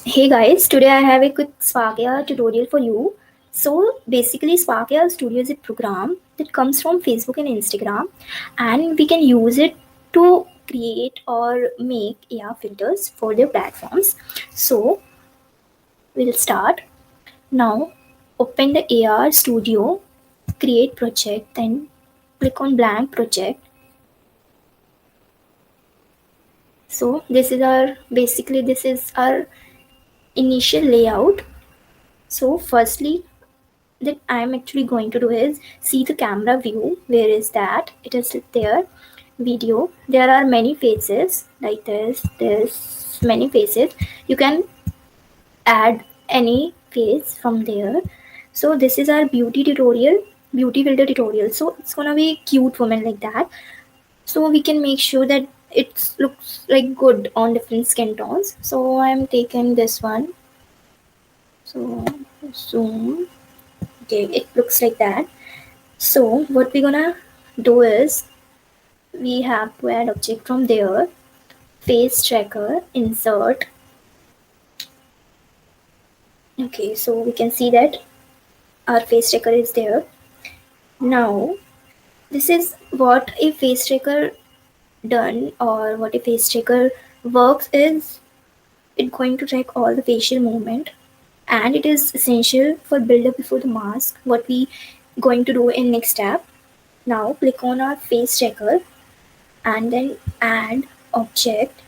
Hey guys, today I have a quick Spark AI tutorial for you. So basically Spark AI Studio is a program that comes from Facebook and Instagram, and we can use it to create or make AI filters for their platforms. So we'll start. Now open the AR Studio, create project, then click on blank project. So this is our initial layout. So firstly that I'm actually going to do is see the camera view. Where is that? It is there. Video. There are many faces like this. There's many faces. You can add any face from there. So this is our beauty tutorial, beauty filter tutorial. So it's gonna be cute woman like that. So we can make sure that it looks like good on different skin tones. So I'm taking this one. So zoom. Okay, it looks like that. So what we're gonna do is we have to add object from there, face tracker, insert. Okay, so we can see that our face tracker is there. Now this is what a face tracker done, or what a face tracker works is it going to track all the facial movement, and it is essential for build up before the mask, what we going to do in next step. Now click on our face tracker and then add object,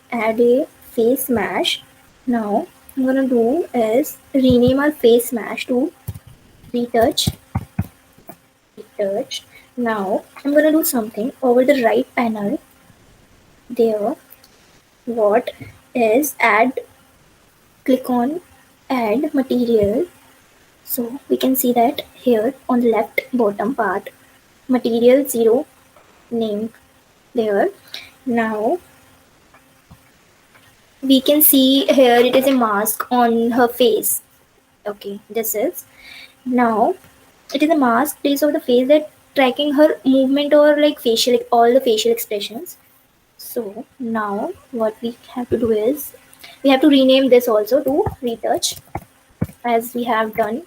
add a face mesh. Now I'm gonna do is rename our face mesh to retouch. Retouch. Now I'm gonna do something over the right panel there. What is add? Click on add material. So we can see that here on the left bottom part, material 0 named there. Now we can see here it is a mask on her face. Okay, this is now it is a mask place of the face that tracking her movement or like facial, all the facial expressions. So now what we have to do is we have to rename this also to retouch, as we have done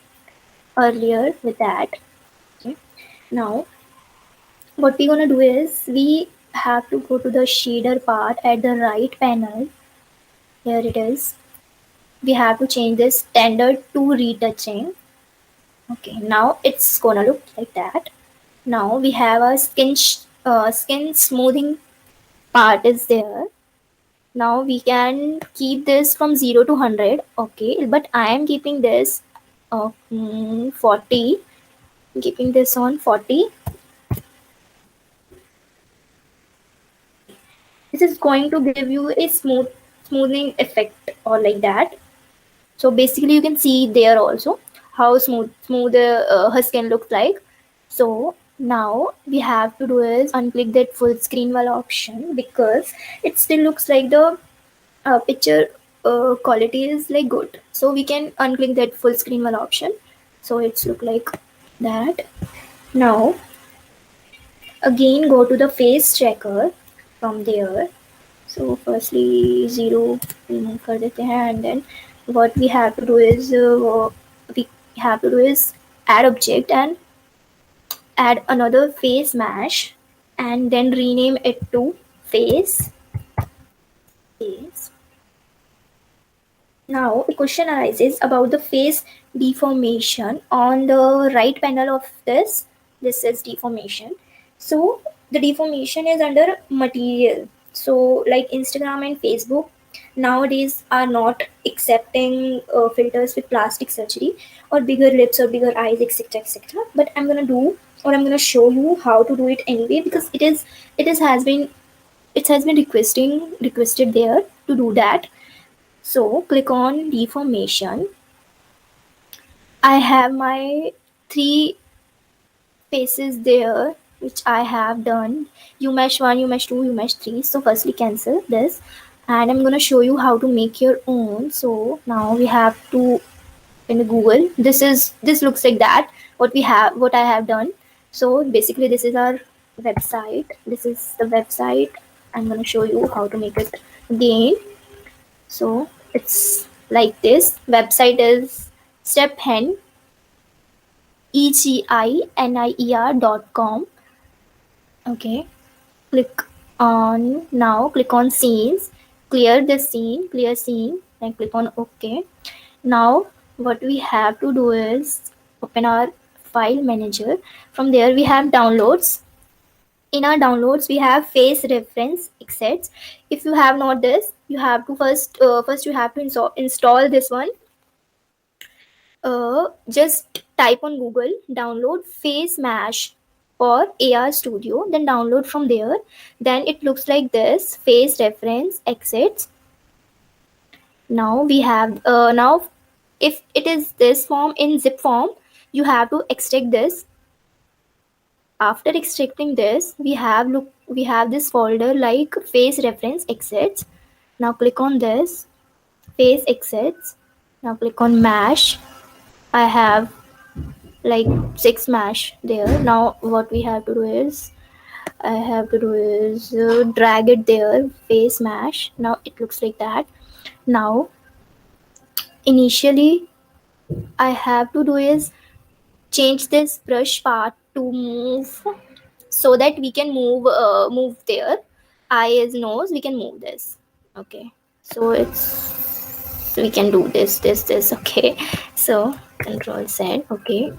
earlier with that. Okay, now what we're gonna do is we have to go to the shader part at the right panel. Here it is. We have to change this standard to retouching. Okay, now it's gonna look like that. Now we have a skin smoothing part is there. Now we can keep this from 0 to 100. Okay, but I am keeping this 40. Keeping this on 40. This is going to give you a smoothing effect or like that. So basically you can see there also how smooth her skin looks like. So now we have to do is unclick that full screen wala option, because it still looks like the picture quality is like good. So we can unclick that full screen wala option, so it's look like that. Now again go to the face tracker from there. So firstly 0 remove कर देते हैं, and then what we have to do is we have to do is add object and add another face mesh, and then rename it to face. Now a question arises about the face deformation on the right panel of this. This is deformation. So the deformation is under material. So like Instagram and Facebook nowadays are not accepting filters with plastic surgery or bigger lips or bigger eyes, etc., etc. But I'm gonna do, or I'm gonna show you how to do it anyway, because it has been requested there to do that. So click on deformation. I have my three faces there which I have done. You mesh 1, you mesh 2, you mesh 3. So firstly cancel this, and I'm gonna show you how to make your own. So now we have to in the Google. This looks like that. What I have done. So basically this is our website. This is the website. I'm gonna show you how to make it again. So It's like this. Website is stephen, EGINIER.com. Okay. Click click on scenes, clear the scene, clear scene, and click on OK. Now what we have to do is open our file manager. From there we have downloads. In our downloads we have face reference exits. If you have not this, you have to first you have to install this one. Just type on Google download face mash or AR Studio, then download from there. Then it looks like this, face reference exits. Now we have now if it is this form in zip form, you have to extract this. After extracting this, we have this folder like face reference exits. Now click on this face exits. Now click on mash. I have like 6 mash there. Now what we have to do is drag it there, face mash. Now it looks like that. Now initially I have to do is change this brush part to move, so that we can move there. Eye is nose, we can move this. Okay, so we can do this. Okay, so control Z. Okay,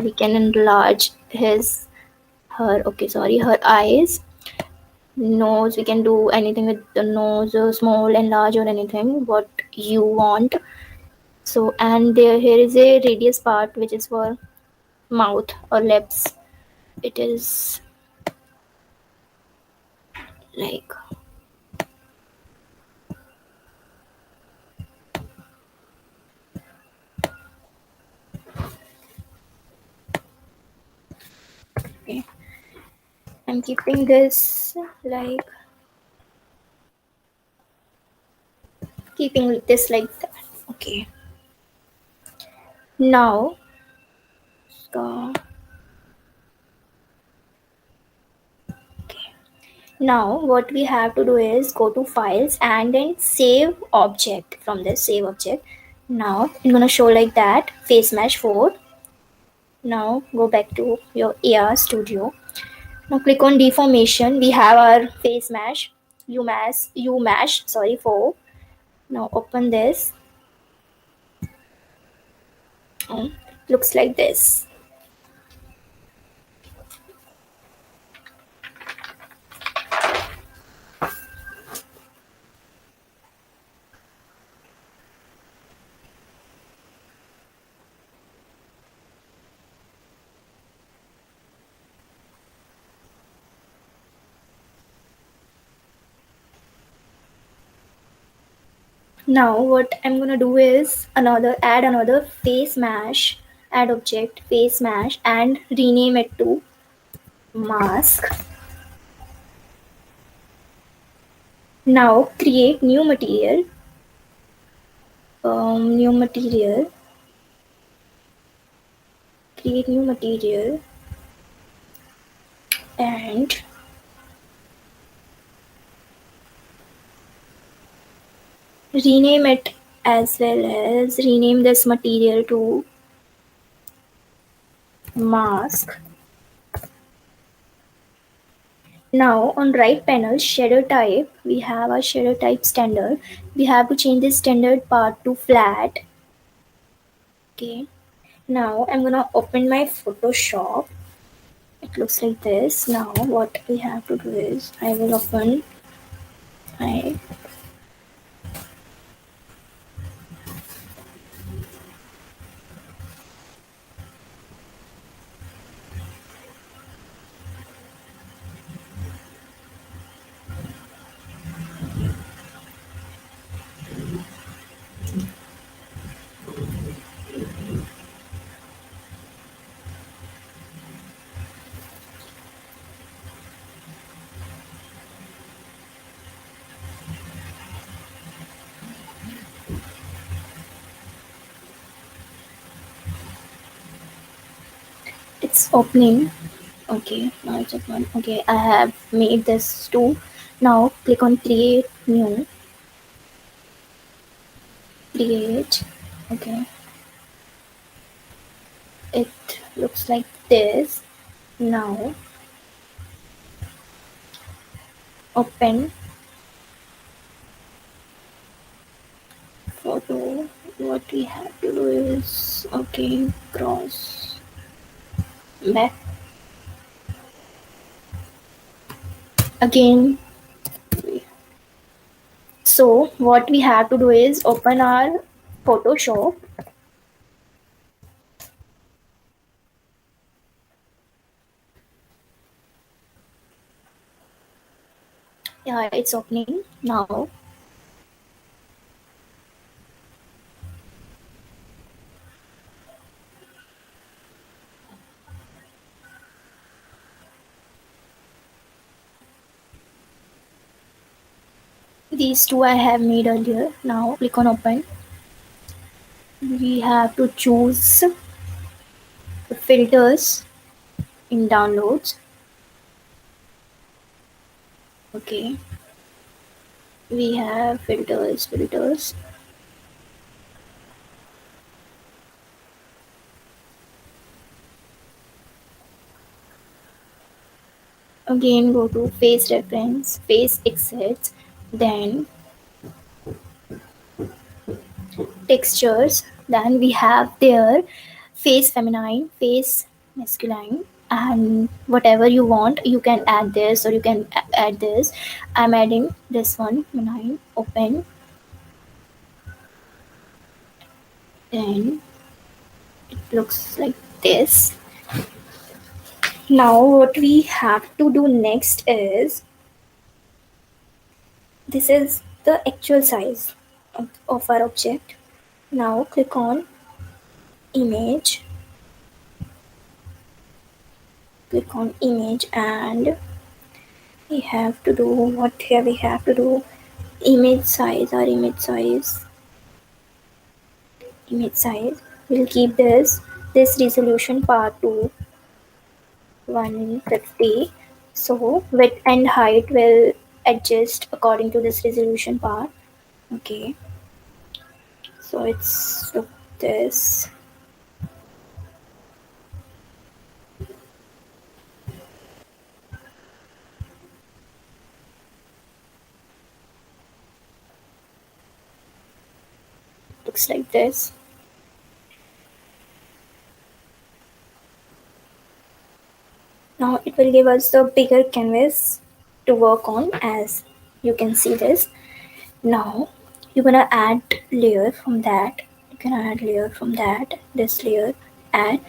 we can enlarge her eyes. Nose, we can do anything with the nose, small and large or anything what you want. So, and here is a radius part which is for mouth or lips. It is like okay. I'm keeping this like keeping this like that. Okay, now uh, now what we have to do is go to files and then save object. From this save object, now I'm gonna show like that face mesh 4. Now go back to your AR Studio. Now click on deformation. We have our face mesh, UMash, sorry, 4. Now open this. Looks like this. Now what I'm gonna do is add another face mesh, add object face mesh and rename it to mask. Now create new material. New material. Create new material and rename it, as well as rename this material to mask. Now on right panel shader type, we have our shader type standard. We have to change this standard part to flat. Okay, now I'm gonna open my Photoshop. It looks like this. Now what we have to do is I will open my it's opening. Okay, now it's open. Okay, I have made this too. Now click on create new. create. Okay, it looks like this. Now open photo. What we have to do is, okay, cross back again. So what we have to do is open our Photoshop. Yeah, it's opening now. These two I have made earlier. Now click on open. We have to choose the filters in downloads. Okay, we have filters. Again, go to face reference, face exits, then textures. Then we have there face feminine, face masculine, and whatever you want, you can add this or you can add this. I'm adding this one, feminine. Open. Then it looks like this. Now what we have to do next is, this is the actual size of our object. Now click on image, and we have to do what here we have to do, image size. We'll keep this resolution part to 150. So width and height will adjust according to this resolution part. Okay, so it's look this. Looks like this. Now it will give us the bigger canvas to work on, as you can see this. Now you're gonna add layer from that. You can add layer from that. This layer, add.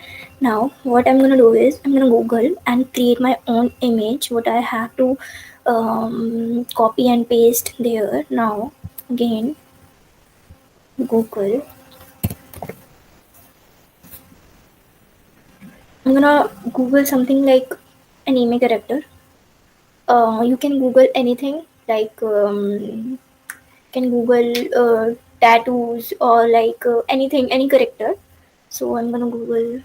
Now what I'm gonna do is I'm gonna Google and create my own image. What I have to copy and paste there. Now again Google. I'm gonna Google something like anime character. You can Google anything like can Google tattoos or like anything, any character. So I'm gonna Google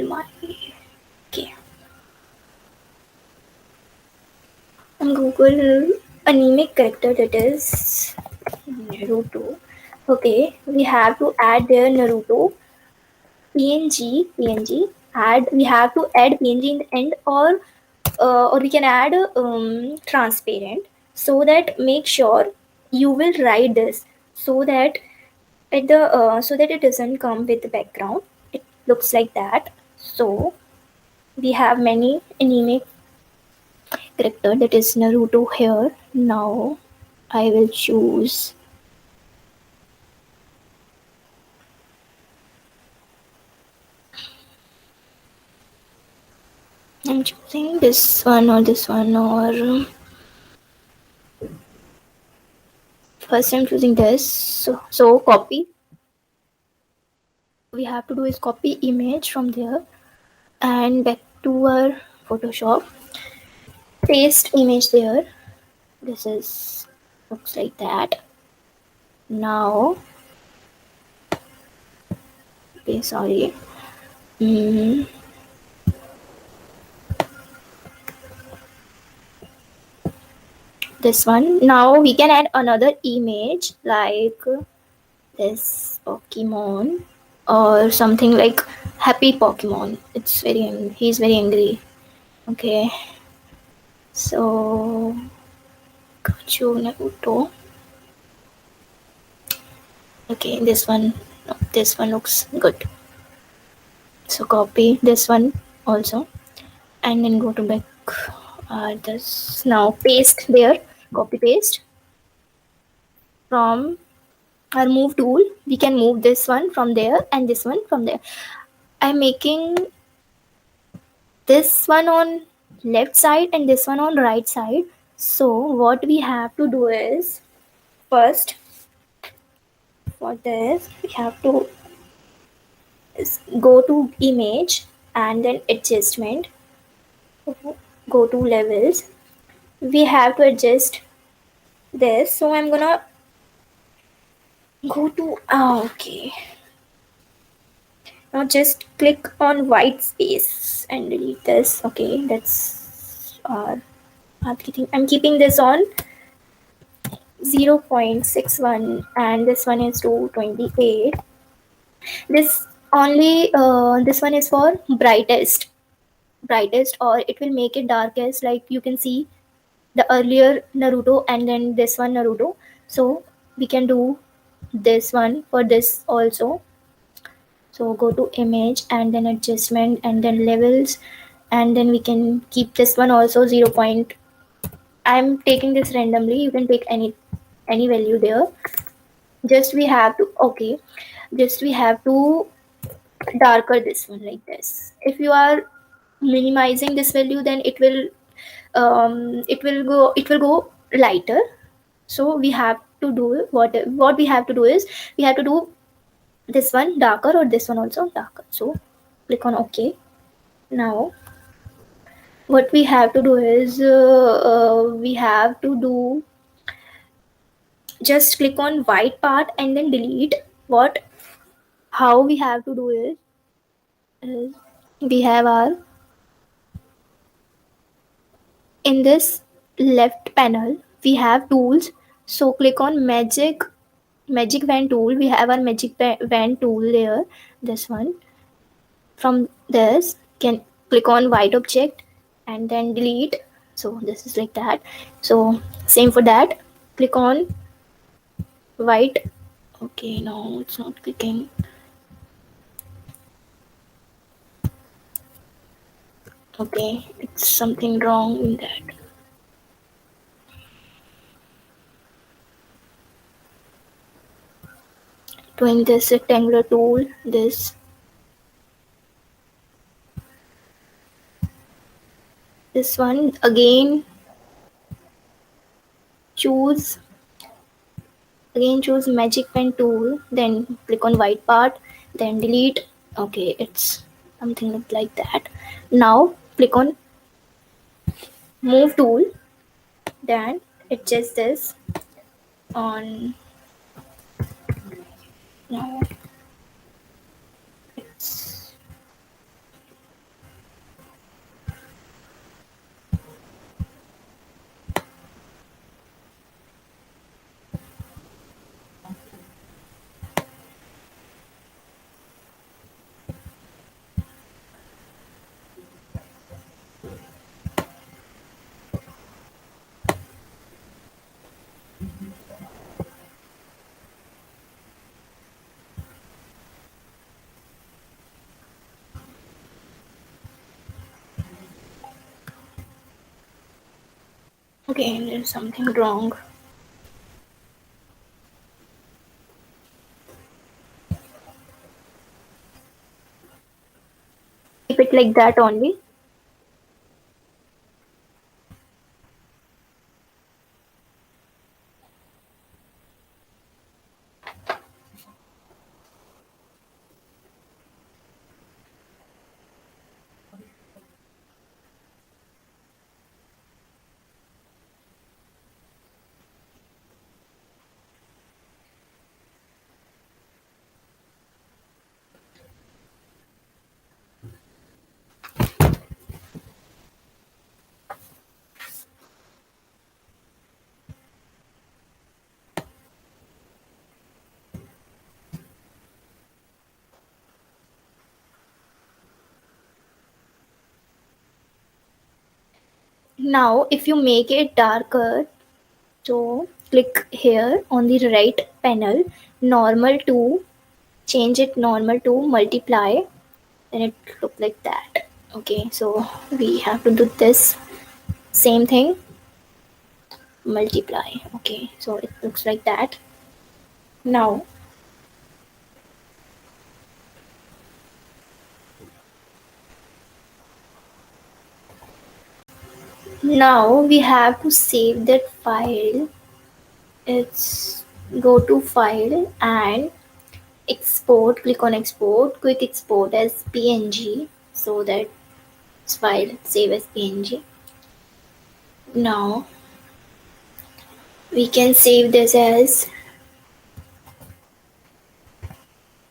my, okay. And Google anime character, that is Naruto. Okay, we have to add their Naruto PNG. Add, we have to add PNG in the end, or we can add transparent, so that make sure you will write this, so that at the so that it doesn't come with the background. It looks like that. So we have many anime character, that is Naruto here. Now I will choose, I'm choosing this one or this one, or first I'm choosing this. So copy, we have to do is copy image from there and back to our Photoshop, paste image there. This is looks like that. Now, okay, sorry. Mm, this one. Now we can add another image like this Pokemon or something like happy Pokemon. He's very angry. Okay, so Kachu Naruto. Okay, this one. No, this one looks good. So copy this one also, and then go to back. This now paste there. Copy paste from our move tool. We can move this one from there and this one from there. I'm making this one on left side and this one on right side. So what we have to do is, first for this we have to go to image and then adjustment, go to levels. We have to adjust this, so I'm gonna go to okay, now just click on white space and delete this. Okay, that's I'm keeping this on 0.61 and this one is 228. This only this one is for brightest, or it will make it darkest, like you can see the earlier Naruto and then this one Naruto. So we can do this one for this also. So go to image and then adjustment and then levels, and then we can keep this one also 0 point. I'm taking this randomly, you can take any value there. Just we have to okay, just we have to darker this one like this. If you are minimizing this value, then it will go lighter. So we have to do what we have to do is, we have to do this one darker or this one also darker. So click on OK. Now what we have to do is we have to do, just click on white part and then delete. What how we have to do is we have our, in this left panel we have tools. So click on magic wand tool. We have our wand tool there, this one. From this can click on white object and then delete. So this is like that. So same for that, click on white. Okay, no, it's not clicking. Okay, it's something wrong in that. Doing this rectangular tool, this one again, choose choose magic pen tool, then click on white part, then delete. Okay, it's something like that. Now click on move tool, then adjust this on. Now it's okay, there's something wrong. Keep it like that only. Now if you make it darker, so click here on the right panel, normal to, change it normal to multiply, and it look like that. Okay, so we have to do this same thing, multiply. Okay, so it looks like that. Now we have to save that file. It's go to file and export, click on export, quick export as png, so that file save as png. Now we can save this as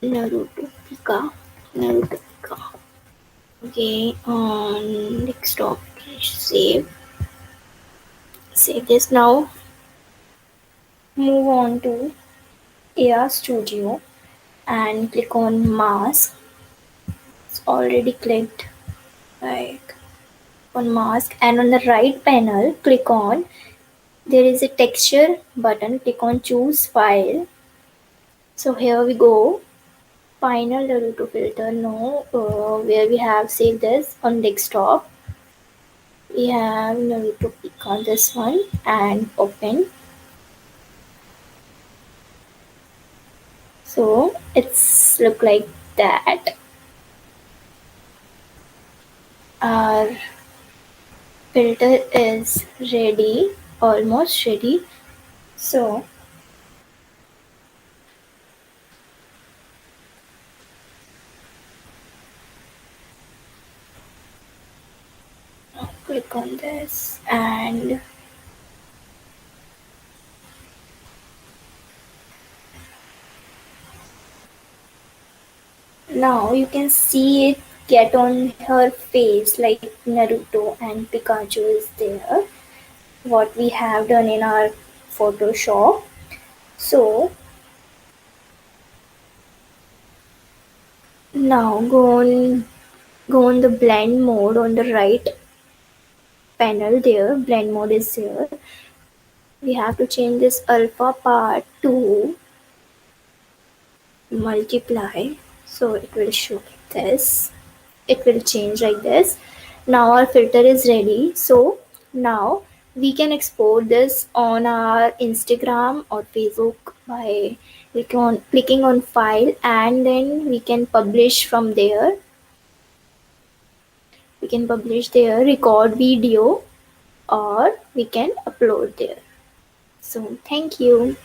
Naruto Pika. Naruto Pika. Okay, on desktop, save this. Now move on to AR Studio and click on mask. It's already clicked, like on mask, and on the right panel click on, there is a texture button, click on choose file. So here we go, final Naruto filter. No, where we have saved this on desktop, we have Naruto click on this one and open. So it's look like that. Our filter is ready, almost ready. So click on this, and now you can see it get on her face, like Naruto and Pikachu is there, what we have done in our Photoshop. So now go on the blend mode on the right panel there, blend mode is there. We have to change this alpha part to multiply, so it will show like this, it will change like this. Now our filter is ready, so now we can export this on our Instagram or Facebook by clicking on file, and then we can publish from there. We can publish there, record video, or we can upload there. So thank you.